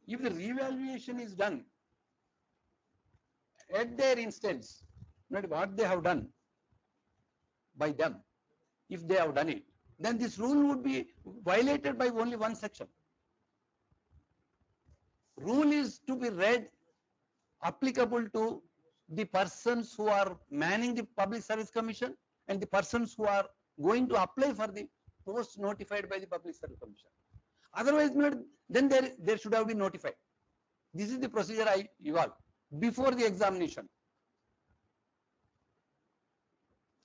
If the revaluation is done at their instance, not what they have done by them, if they have done it, then this rule would be violated by only one section. Rule is to be read applicable to the persons who are manning the Public Service Commission and the persons who are going to apply for the post notified by the Public Service Commission. Otherwise, then there should have been notified. This is the procedure I evolved before the examination.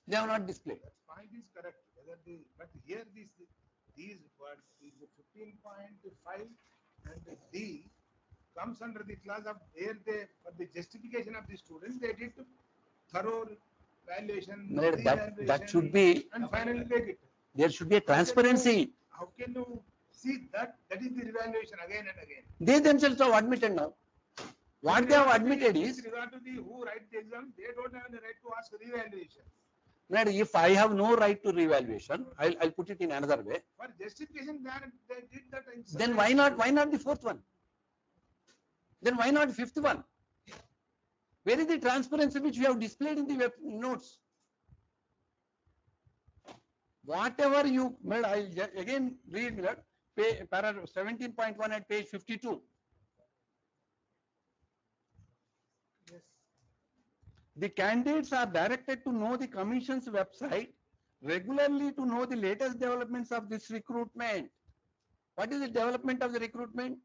They have not displayed. That point is correct. Whether the, but here these words, the 15.5 and D comes under the class of where they, for the justification of the students, they did thorough valuation. That should be, and finally make it. there should be a transparency. How can you see that? That is the revaluation again and again. They themselves have admitted now. What they have admitted is, with regard to the who write the exam, they don't have the right to ask revaluation. if I have no right to revaluation, I'll put it in another way. For justification, they did that. Then why not the fourth one? Then why not the fifth one? Where is the transparency which we have displayed in the web notes? Whatever you made, I'll again read that, paragraph 17.1 at page 52. Yes. The candidates are directed to know the Commission's website regularly to know the latest developments of this recruitment. What is the development of the recruitment?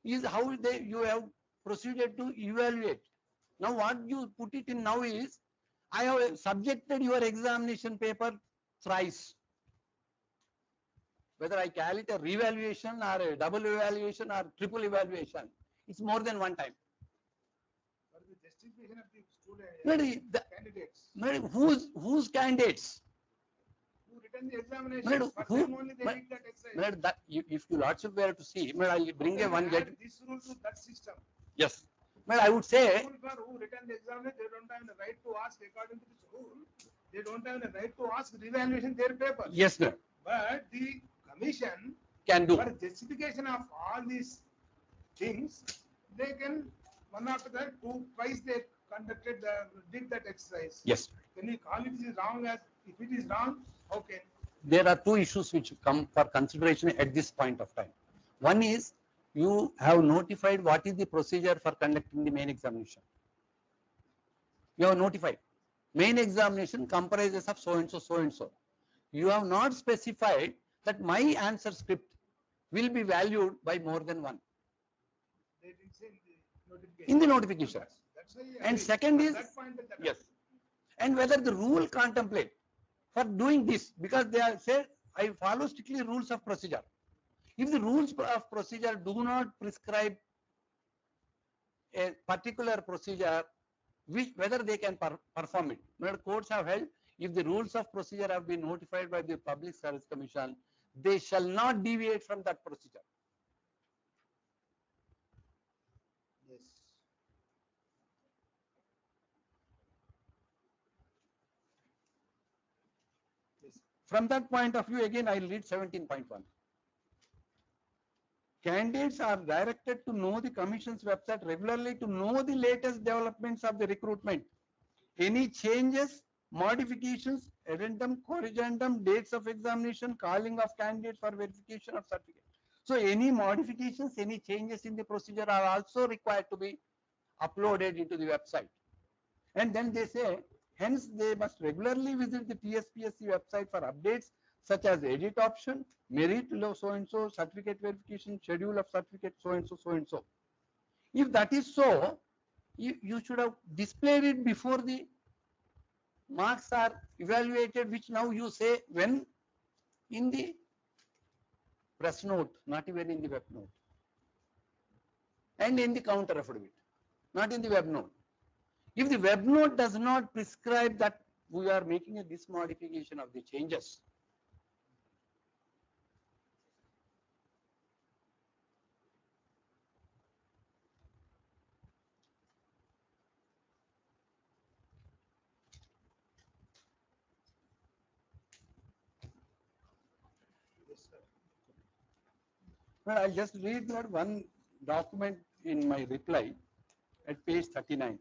Is how you have proceeded to evaluate. Now what you put it in now is, I have subjected your examination paper thrice. Whether I call it a revaluation or a double evaluation or triple evaluation, it's more than one time. For the justification of the student, Whose candidates? who written the examination, first time only they did that exercise. If you lordship were to see, I'll bring a one get. This rule to that system. Yes. I would say, Rule for who written the examination, they don't have the right to ask according to this rule. They don't have the right to ask revaluation their paper. yes, sir, But the commission, can do. for justification of all these things, they can, one after that, twice they did that exercise. Yes. Can you call it is wrong as, if it is wrong, how can? There are two issues which come for consideration at this point of time. One is, you have notified what is the procedure for conducting the main examination. You have notified. Main examination comprises of so and so, so and so. You have not specified that my answer script will be valued by more than one. They didn't say in the notification. In the notification. That's why I And agree. second is, That point that- yes, and whether the rule contemplate for doing this, because they have said, I follow strictly rules of procedure. If the rules of procedure do not prescribe a particular procedure, whether they can perform it. Courts have held, if the rules of procedure have been notified by the Public Service Commission, they shall not deviate from that procedure. Yes. Yes. From that point of view, again, I will read 17.1. Candidates are directed to know the Commission's website regularly to know the latest developments of the recruitment. any changes, modifications, addendum, corrigendum, dates of examination, calling of candidates for verification of certificate. So any modifications, any changes in the procedure are also required to be uploaded into the website. And then they say, hence they must regularly visit the TSPSC website for updates such as edit option, merit so and so, certificate verification, schedule of certificate so and so, so and so. If that is so, you should have displayed it before the marks are evaluated, which now you say when in the press note, not even in the web note, and in the counter affidavit, not in the web note. If the web note does not prescribe that we are making this modification of the changes, well, I'll just read that one document in my reply at page 39.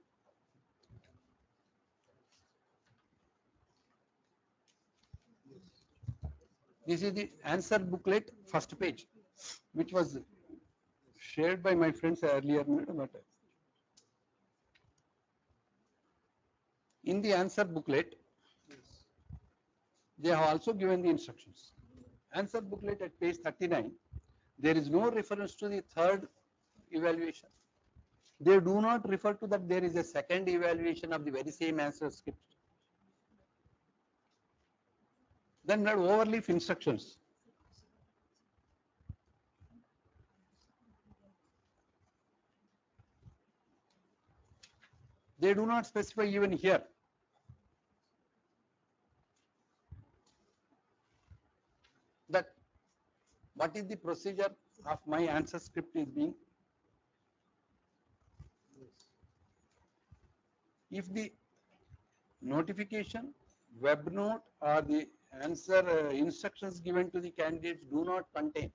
This is the answer booklet, first page, which was shared by my friends earlier. But in the answer booklet, they have also given the instructions. Answer booklet at page 39, there is no reference to the third evaluation. They do not refer to that there is a second evaluation of the very same answer script. Then not overleaf instructions. They do not specify even here. That what is the procedure of my answer script is being. If the notification, web note or the answer instructions given to the candidates do not contain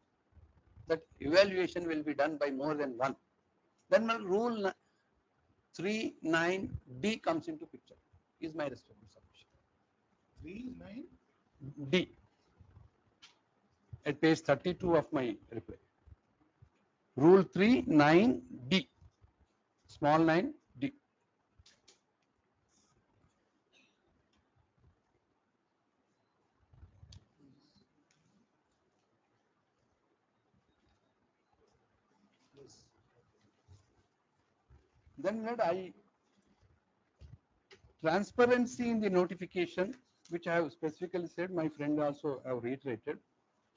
that evaluation will be done by more than one, then my rule 3(9)D comes into picture, is my respectful submission. 3(9)D at page 32 of my reply. Rule 3(9)D, small 9D. Then let transparency in the notification, which I have specifically said, my friend also have reiterated.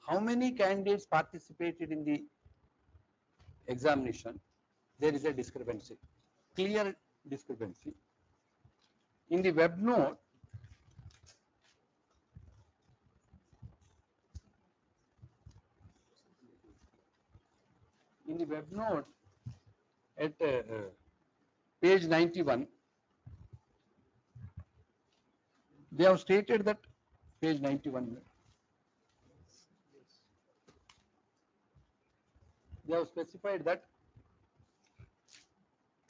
How many candidates participated in the examination? There is a discrepancy, clear discrepancy. In the web note, at page 91, they have stated that page 91. They have specified that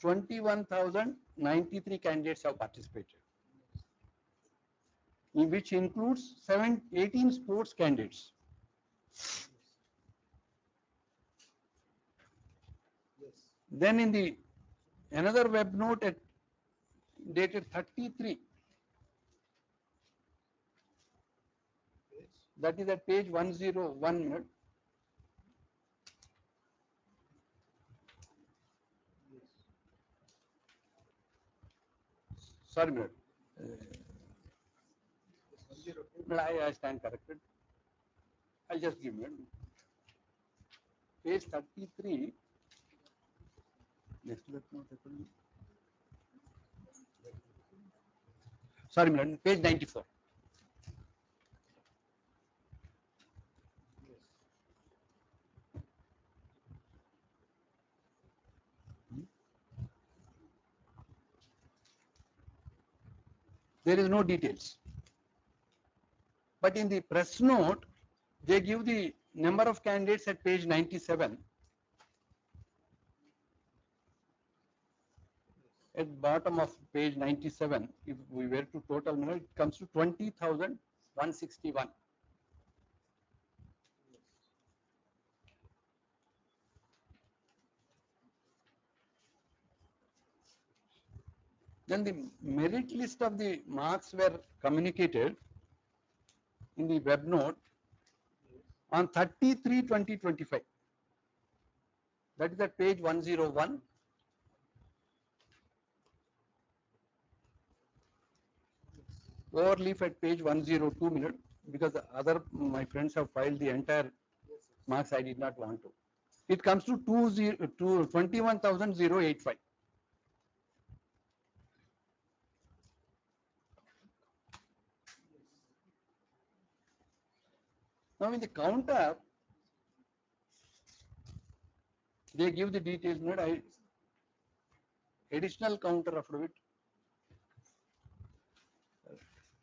21,093 candidates have participated, in which includes 18 sports candidates. Then in the another web note at dated 33, that is at page 101. Sorry, minute. I stand corrected. I'll just give you page 33. Next web note. Sorry, minute. Page 94. There is no details. But in the press note, they give the number of candidates at page 97. at bottom of page 97, if we were to total, it comes to 20,161. Then the merit list of the marks were communicated in the web note on 33/20/25. That is at page 101. Overleaf at page 102 minute, because the other my friends have filed the entire marks. I did not want to. It comes to 21,085. Now in the counter, they give the details. Additional counter affidavit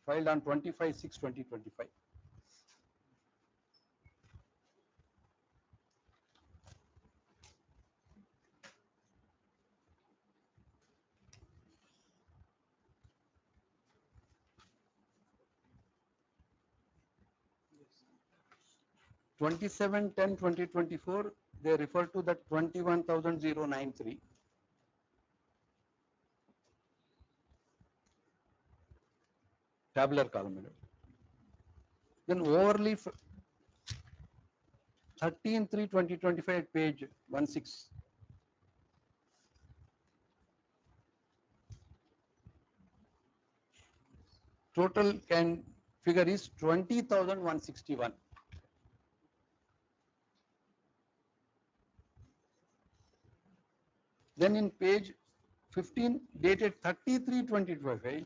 filed on 25/6/2025. Yes. 27/10/2024, they refer to that 21,093. Tabular column. Then overleaf 13/3/2025 at page 16. Total figure is 20,161. Then in page 15, dated 33/2025,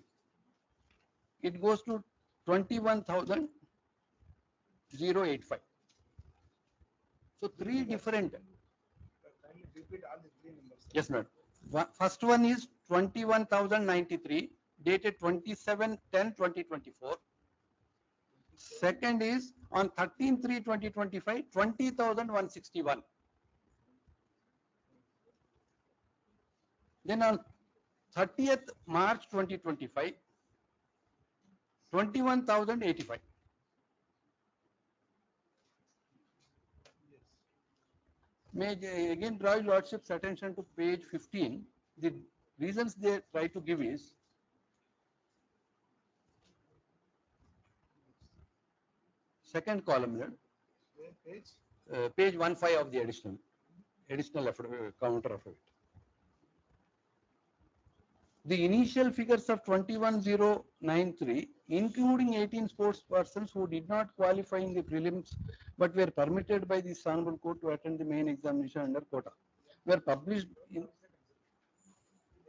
it goes to 21,085. So three different. Kindly repeat all the three numbers. Yes, madam. First one is 21,093, dated 27/10/2024. Second is on 13/3/2025, 20,161. Then on 30th March 2025, 21,085. May I again draw your lordship's attention to page 15. The reasons they try to give is second column, Page. Page 15 of the additional counter affidavit. The initial figures of 21,093, including 18 sports persons who did not qualify in the prelims but were permitted by this honorable court to attend the main examination under quota, were published in.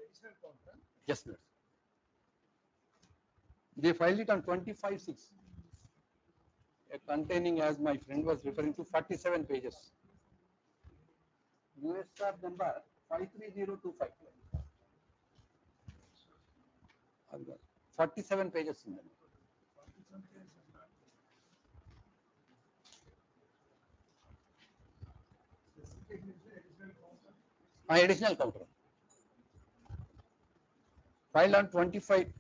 Additional counter. Yes, sir. They filed it on 25/6, containing, as my friend was referring to, 47 pages. USR number 53025. 47 pages in them. Additional counter. Filed on 25